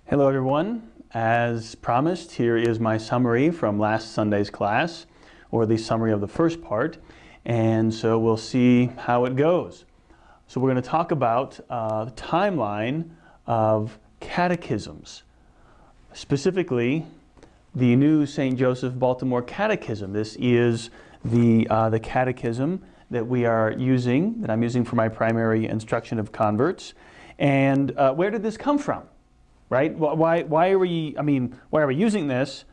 Hello everyone. As promised, here is my summary from last Sunday's class, or the summary of the first part, and so we'll see how it goes. So we're going to talk about the timeline of catechisms, specifically the new St. Joseph Baltimore Catechism. This is the catechism that we are using, that I'm using for my primary instruction of converts. And where did this come from? Right? Why are we using this,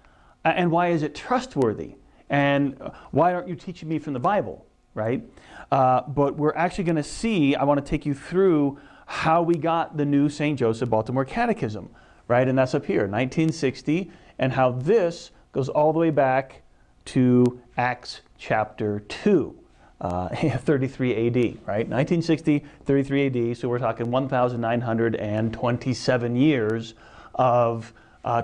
and why is it trustworthy? And why aren't you teaching me from the Bible? Right? But we're actually going to see, I want to take you through how we got the new St. Joseph Baltimore Catechism, right? And that's up here, 1960, and how this goes all the way back to Acts chapter 2. 33 AD, right? 1960, 33 AD, so we're talking 1,927 years of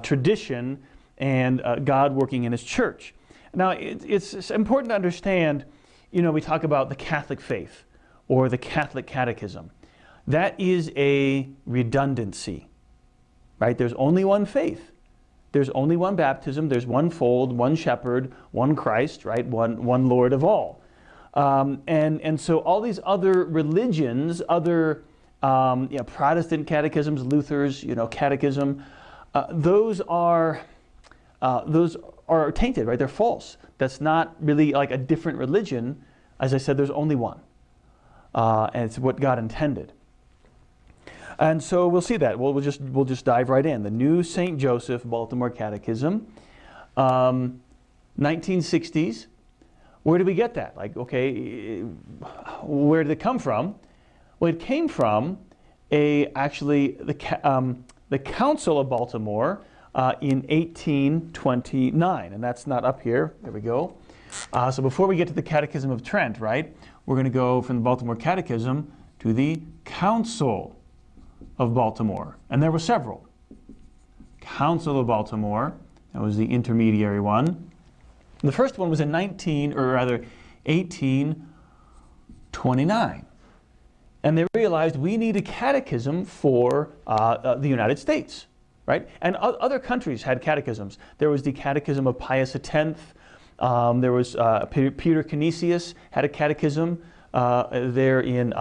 tradition and God working in His church. Now, it's important to understand, we talk about the Catholic faith or the Catholic catechism. That is a redundancy, right? There's only one faith. There's only one baptism. There's one fold, one shepherd, one Christ, right? One Lord of all. And so all these other religions, other Protestant catechisms, Luther's catechism, those are tainted, right? They're false. That's not really like a different religion. As I said, there's only one, and it's what God intended. And so we'll see that. We'll just dive right in. The new St. Joseph Baltimore Catechism, 1960s. Where did we get that? Where did it come from? Well, it came from the Council of Baltimore in 1829, and that's not up here. There we go. So before we get to the Catechism of Trent, right, we're going to go from the Baltimore Catechism to the Council of Baltimore, and there were several. Council of Baltimore, that was the intermediary one. The first one was in 1829. And they realized we need a catechism for the United States, right? And other countries had catechisms. There was the Catechism of Pius X. There was Peter Canisius had a catechism there in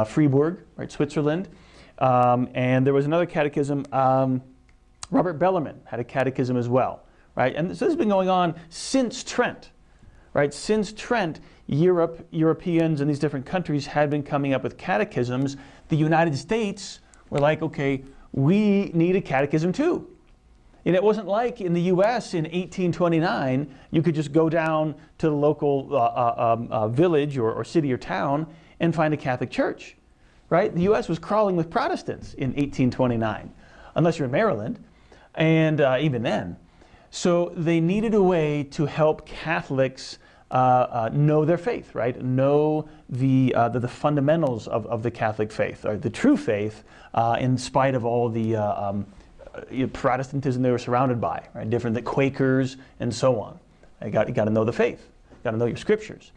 Freiburg, right, Switzerland. And there was another catechism, Robert Bellarmine had a catechism as well. Right? And so this has been going on since Trent, right? Since Trent, Europeans and these different countries had been coming up with catechisms. The United States were like, okay, we need a catechism too. And it wasn't like in the U.S. in 1829, you could just go down to the local village or city or town and find a Catholic church, right? The U.S. was crawling with Protestants in 1829, unless you're in Maryland, and even then. So they needed a way to help Catholics know their faith, right? Know the fundamentals of the Catholic faith, or the true faith, in spite of all the Protestantism they were surrounded by, right? Different than Quakers and so on. You got to know the faith. You got to know your scriptures.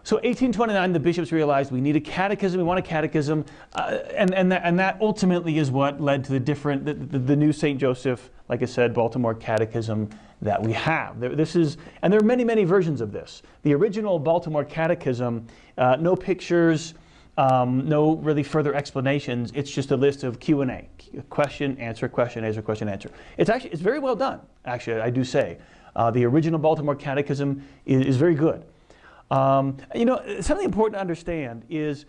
So 1829, the bishops realized we need a catechism. We want a catechism, and that ultimately is what led to the new St. Joseph, like I said, Baltimore Catechism that we have. And there are many, many versions of this. The original Baltimore Catechism, no pictures, no really further explanations. It's just a list of Q&A, question, answer, question, answer, question, answer. It's very well done. Actually, I do say the original Baltimore Catechism is very good. Something important to understand is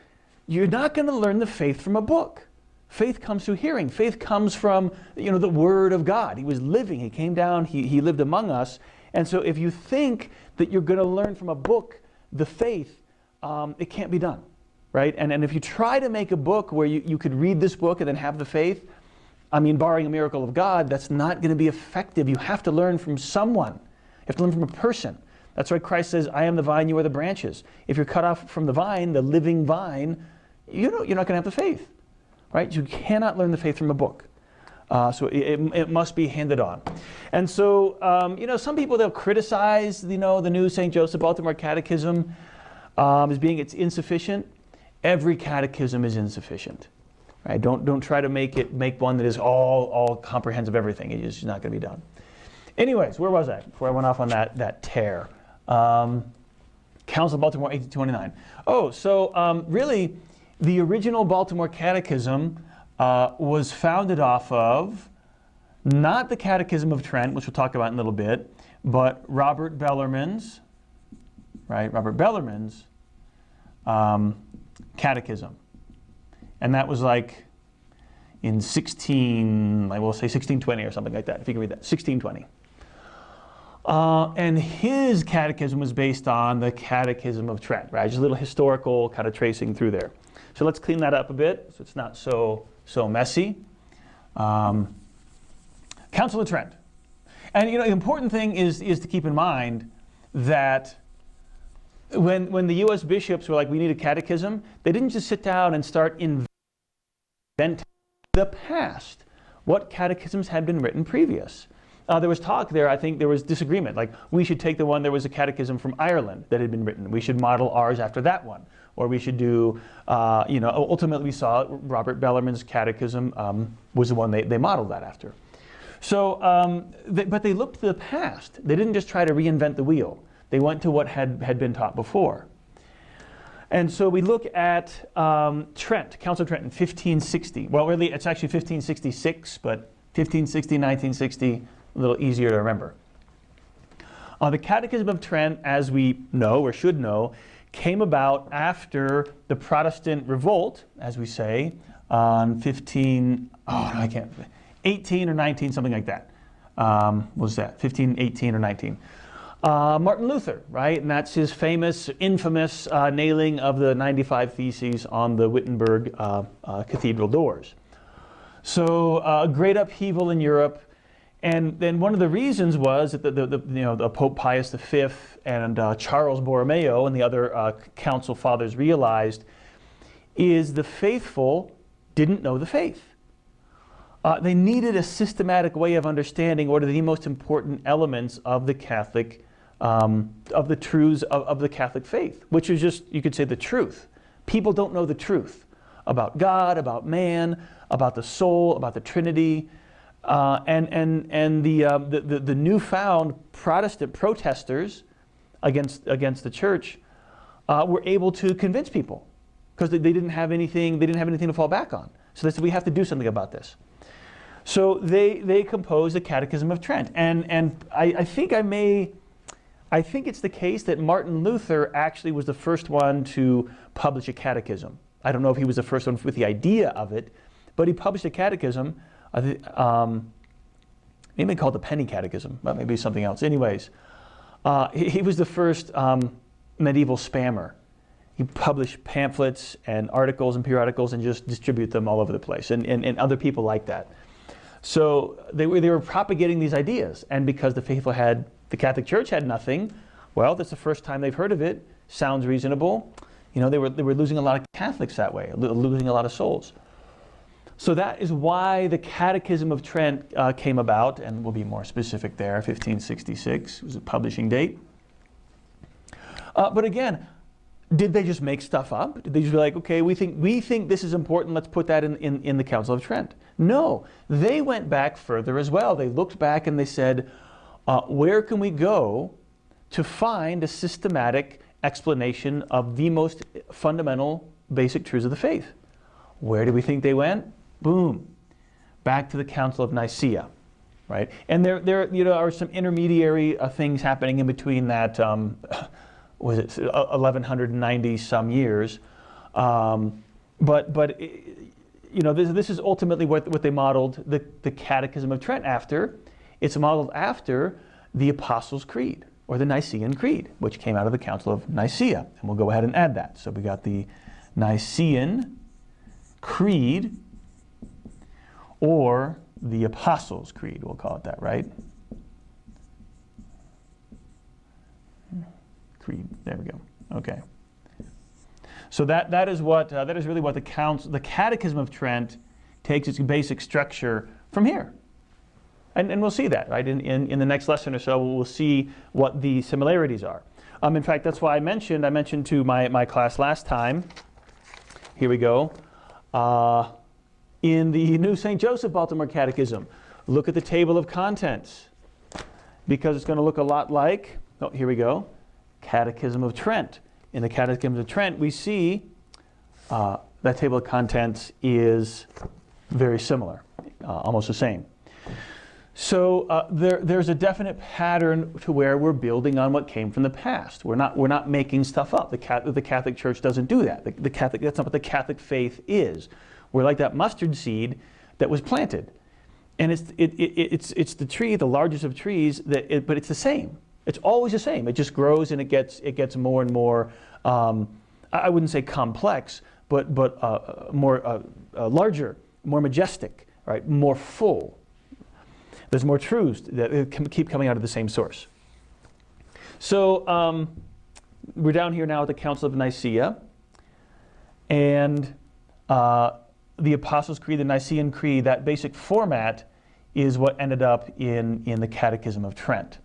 you're not going to learn the faith from a book. Faith comes through hearing. Faith comes from, the Word of God. He was living. He came down. He lived among us. And so if you think that you're going to learn from a book the faith, it can't be done, right? And if you try to make a book where you could read this book and then have the faith, barring a miracle of God, that's not going to be effective. You have to learn from someone. You have to learn from a person. That's why Christ says, I am the vine, you are the branches. If you're cut off from the vine, the living vine, you're not going to have the faith, right? You cannot learn the faith from a book. So it must be handed on. And so, some people, they'll criticize, the new St. Joseph Baltimore Catechism as being it's insufficient. Every catechism is insufficient. Right? Don't try to make one that is all comprehensive everything. It's just not going to be done. Anyways, where was I before I went off on that tear? Council of Baltimore, 1829. Oh, so really, the original Baltimore Catechism was founded off of not the Catechism of Trent, which we'll talk about in a little bit, but Robert Bellarmine's, Catechism. And that was like in 1620 or something like that, if you can read that, 1620. And his catechism was based on the Catechism of Trent, right? Just a little historical kind of tracing through there. So let's clean that up a bit so it's not so messy. Council of Trent. And the important thing is to keep in mind that when the U.S. bishops were like, we need a catechism, they didn't just sit down and start inventing the past, what catechisms had been written previous. There was talk there, I think there was disagreement, like we should take the one, there was a catechism from Ireland that had been written. We should model ours after that one. Or we should do, ultimately we saw Robert Bellarmine's catechism was the one they modeled that after. So, but they looked to the past. They didn't just try to reinvent the wheel. They went to what had been taught before. And so we look at Trent, Council of Trent in 1560. Well, really, it's actually 1566, but 1560, 1960, a little easier to remember. The Catechism of Trent, as we know or should know, came about after the Protestant revolt, as we say, on 18 or 19, something like that. What was that? 15, 18, or 19. Martin Luther, right? And that's his famous, infamous nailing of the 95 Theses on the Wittenberg cathedral doors. So a great upheaval in Europe. And then one of the reasons was that the Pope Pius V and Charles Borromeo and the other council fathers realized is the faithful didn't know the faith. They needed a systematic way of understanding what are the most important elements of the Catholic, of the truths of the Catholic faith, which is just, you could say, the truth. People don't know the truth about God, about man, about the soul, about the Trinity. And the newfound Protestant protesters against the church were able to convince people because they didn't have anything to fall back on. So they said, we have to do something about this. So they composed the Catechism of Trent, and I think it's the case that Martin Luther actually was the first one to publish a catechism. I don't know if he was the first one with the idea of it, but he published a catechism. Maybe called the Penny Catechism, but maybe something else. Anyways, he was the first medieval spammer. He published pamphlets and articles and periodicals and just distribute them all over the place, and other people like that. So they were propagating these ideas, and because the Catholic Church had nothing, well, that's the first time they've heard of it. Sounds reasonable. They were losing a lot of Catholics that way, losing a lot of souls. So that is why the Catechism of Trent came about, and we'll be more specific there. 1566 was the publishing date. But again, did they just make stuff up? Did they just be like, okay, we think this is important, let's put that in the Council of Trent? No, they went back further as well. They looked back and they said, where can we go to find a systematic explanation of the most fundamental basic truths of the faith? Where do we think they went? Boom, back to the Council of Nicaea, right? And there are some intermediary things happening in between that. Was it 1190 some years? But this is ultimately what they modeled the Catechism of Trent after. It's modeled after the Apostles' Creed or the Nicene Creed, which came out of the Council of Nicaea, and we'll go ahead and add that. So we got the Nicene Creed, or the Apostles' Creed, we'll call it that, right? Creed, there we go. Okay. So that is really what the Catechism of Trent takes its basic structure from here. And we'll see that, right? In the next lesson or so, we'll see what the similarities are. In fact, that's why I mentioned to my class last time, here we go, In the New St. Joseph Baltimore Catechism, look at the table of contents, because it's going to look a lot like, oh, here we go, Catechism of Trent. In the Catechism of Trent, we see that table of contents is very similar, almost the same. So there's a definite pattern to where we're building on what came from the past. We're not making stuff up. The Catholic Church doesn't do that. That's not what the Catholic faith is. We're like that mustard seed that was planted, and it's the tree, the largest of trees. But it's the same. It's always the same. It just grows and it gets more and more. I wouldn't say complex, but more larger, more majestic, right? More full. There's more truths that keep coming out of the same source. So we're down here now at the Council of Nicaea, and the Apostles' Creed, the Nicene Creed, that basic format is what ended up in the Catechism of Trent.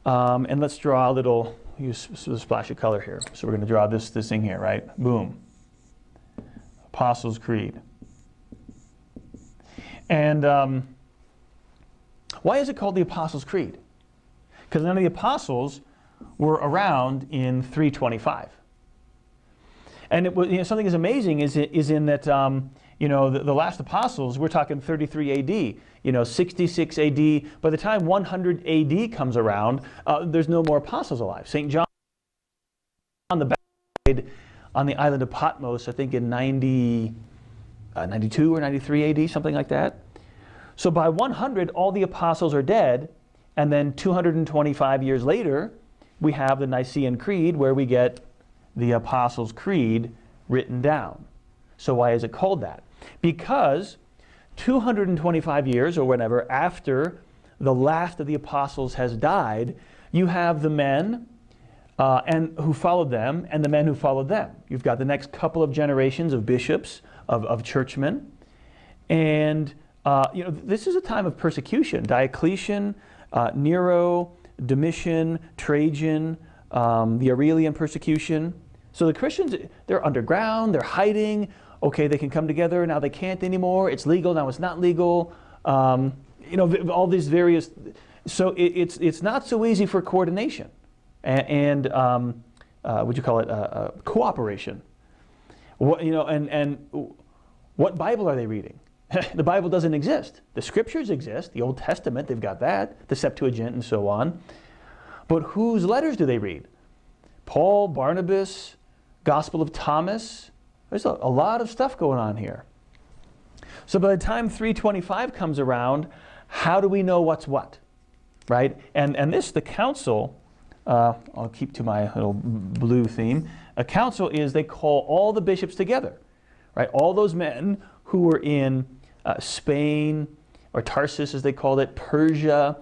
And let's draw a little, use a splash of color here. So we're going to draw this thing here, right? Boom. Apostles' Creed. And why is it called the Apostles' Creed? Because none of the apostles were around in 325. And it was, something is amazing is in that the last apostles, we're talking 33 AD, 66 AD. By the time 100 AD comes around, there's no more apostles alive. St. John the Baptist died on the island of Patmos, I think in 92 or 93 AD, something like that. So by 100, all the apostles are dead, and then 225 years later, we have the Nicene Creed, where we get the Apostles' Creed written down. So why is it called that? Because 225 years or whatever after the last of the apostles has died, you have the men and who followed them and the men who followed them. You've got the next couple of generations of bishops, of churchmen, and this is a time of persecution. Diocletian, Nero, Domitian, Trajan, the Aurelian persecution. So the Christians, they're underground, they're hiding. Okay, they can come together, now they can't anymore. It's legal, now it's not legal. All these various. So it's not so easy for coordination and what you call it, cooperation. What Bible are they reading? The Bible doesn't exist. The Scriptures exist. The Old Testament, they've got that. The Septuagint and so on. But whose letters do they read? Paul, Barnabas, Gospel of Thomas. There's a lot of stuff going on here. So by the time 325 comes around, how do we know what's what? Right? And this, the council, I'll keep to my little blue theme. A council is they call all the bishops together. Right? All those men who were in Spain, or Tarsus as they called it, Persia,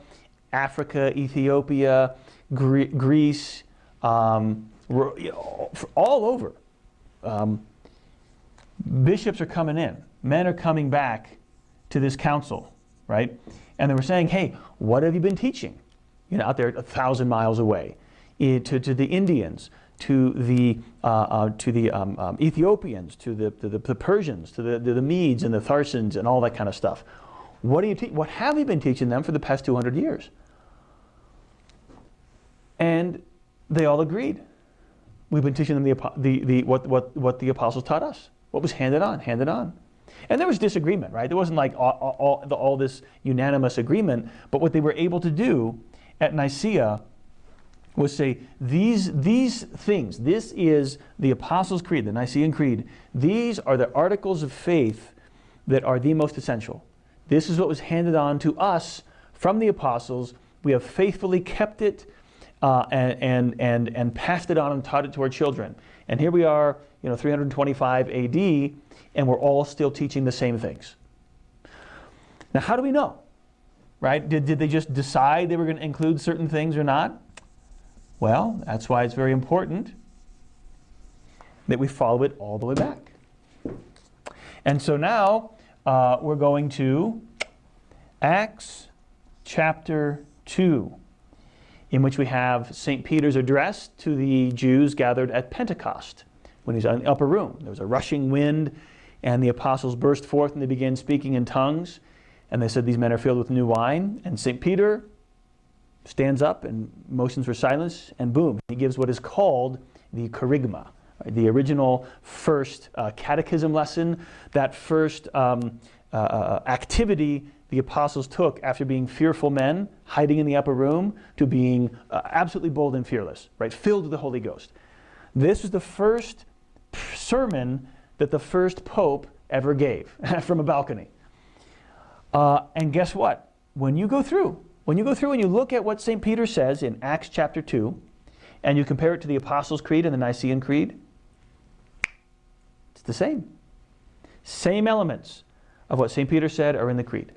Africa, Ethiopia, Greece, all over. Bishops are coming in. Men are coming back to this council, right? And they were saying, hey, what have you been teaching? Out there 1,000 miles away, to the Indians, to the Ethiopians, to the Persians, to the Medes and the Tharsans and all that kind of stuff. What have you been teaching them for the past 200 years? And they all agreed. We've been teaching them what the apostles taught us. What was handed on. And there was disagreement, right? There wasn't like all this unanimous agreement, but what they were able to do at Nicaea was say, these things, this is the Apostles' Creed, the Nicene Creed, these are the articles of faith that are the most essential. This is what was handed on to us from the apostles. We have faithfully kept it and passed it on and taught it to our children. And here we are, 325 AD, and we're all still teaching the same things. Now, how do we know? Right? Did they just decide they were going to include certain things or not? Well, that's why it's very important that we follow it all the way back. And so now we're going to Acts chapter 2, in which we have St. Peter's address to the Jews gathered at Pentecost when he's in the upper room. There was a rushing wind. and the apostles burst forth and they began speaking in tongues. And they said, these men are filled with new wine. And St. Peter stands up and motions for silence, and boom, he gives what is called the kerygma, right? The original first catechism lesson, that first activity the apostles took after being fearful men, hiding in the upper room, to being absolutely bold and fearless, right? Filled with the Holy Ghost. This was the first sermon that the first pope ever gave from a balcony. And guess what? When you go through and you look at what St. Peter says in Acts chapter 2, and you compare it to the Apostles' Creed and the Nicene Creed, it's the same. Same elements of what St. Peter said are in the Creed.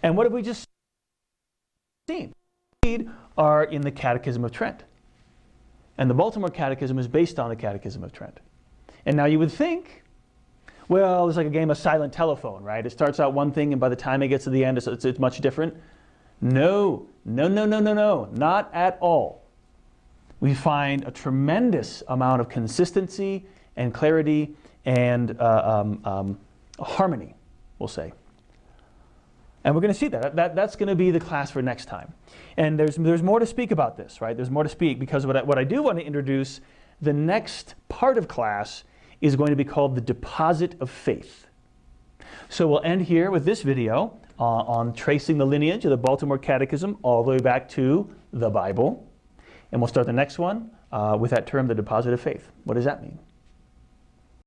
And what have we just seen? The Creed are in the Catechism of Trent. And the Baltimore Catechism is based on the Catechism of Trent. And now you would think, well, it's like a game of silent telephone, right? It starts out one thing, and by the time it gets to the end, it's much different. No, not at all. We find a tremendous amount of consistency and clarity and harmony, we'll say. And we're going to see that. That's going to be the class for next time. And there's more to speak about this, right? There's more to speak, because what I do want to introduce, the next part of class is going to be called the deposit of faith. So we'll end here with this video on tracing the lineage of the Baltimore Catechism all the way back to the Bible. And we'll start the next one with that term, the deposit of faith. What does that mean?